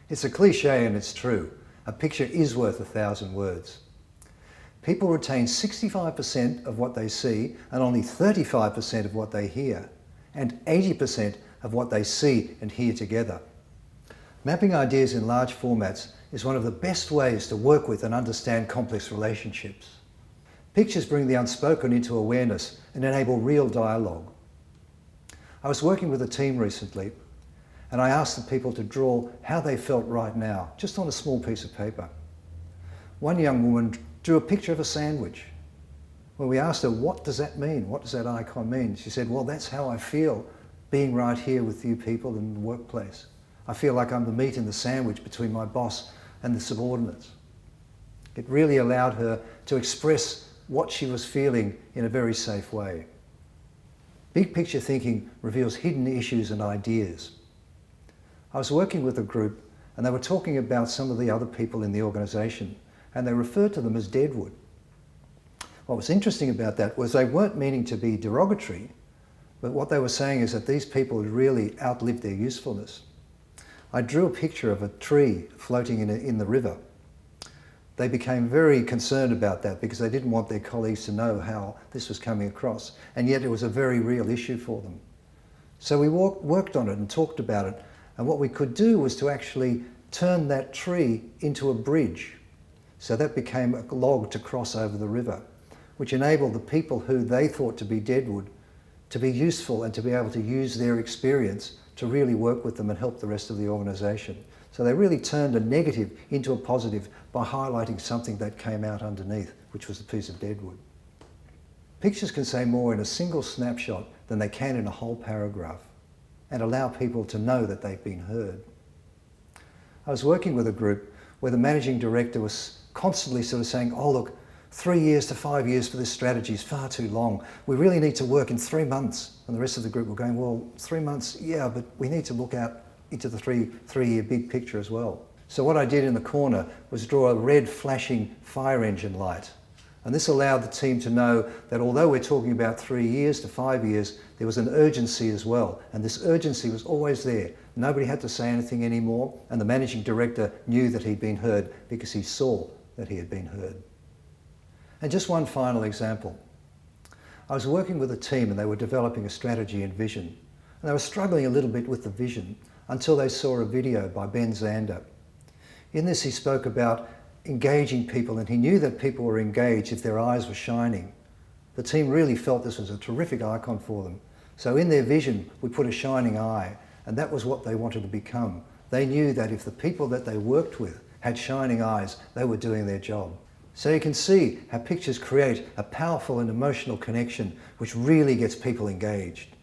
It's a cliche and it's true. A picture is worth 1,000 words. People retain 65% of what they see and only 35% of what they hear, and 80% of what they see and hear together. Mapping ideas in large formats is one of the best ways to work with and understand complex relationships. Pictures bring the unspoken into awareness and enable real dialogue. I was working with a team recently, and I asked the people to draw how they felt right now, just on a small piece of paper. One young woman drew a picture of a sandwich. When we asked her, what does that mean? What does that icon mean? She said, well, that's how I feel being right here with you people in the workplace. I feel like I'm the meat in the sandwich between my boss and the subordinates. It really allowed her to express what she was feeling in a very safe way. Big picture thinking reveals hidden issues and ideas. I was working with a group and they were talking about some of the other people in the organisation, and they referred to them as deadwood. What was interesting about that was they weren't meaning to be derogatory, but what they were saying is that these people had really outlived their usefulness. I drew a picture of a tree floating in the river. They became very concerned about that because they didn't want their colleagues to know how this was coming across, and yet it was a very real issue for them. So we worked on it and talked about it, and what we could do was to actually turn that tree into a bridge. So that became a log to cross over the river, which enabled the people who they thought to be deadwood to be useful and to be able to use their experience to really work with them and help the rest of the organisation. So they really turned a negative into a positive by highlighting something that came out underneath, which was a piece of deadwood. Pictures can say more in a single snapshot than they can in a whole paragraph, and allow people to know that they've been heard. I was working with a group where the managing director was constantly sort of saying, oh look, 3 years to 5 years for this strategy is far too long. We really need to work in 3 months. And the rest of the group were going, well, 3 months, yeah, but we need to look out into the three-year big picture as well. So what I did in the corner was draw a red flashing fire engine light. And this allowed the team to know that although we're talking about 3 years to 5 years, there was an urgency as well. And this urgency was always there. Nobody had to say anything anymore, and the managing director knew that he'd been heard because he saw that he had been heard. And just one final example. I was working with a team and they were developing a strategy and vision. And they were struggling a little bit with the vision until they saw a video by Ben Zander. In this he spoke about engaging people, and he knew that people were engaged if their eyes were shining. The team really felt this was a terrific icon for them. So in their vision we put a shining eye, and that was what they wanted to become. They knew that if the people that they worked with had shining eyes, they were doing their job. So you can see how pictures create a powerful and emotional connection which really gets people engaged.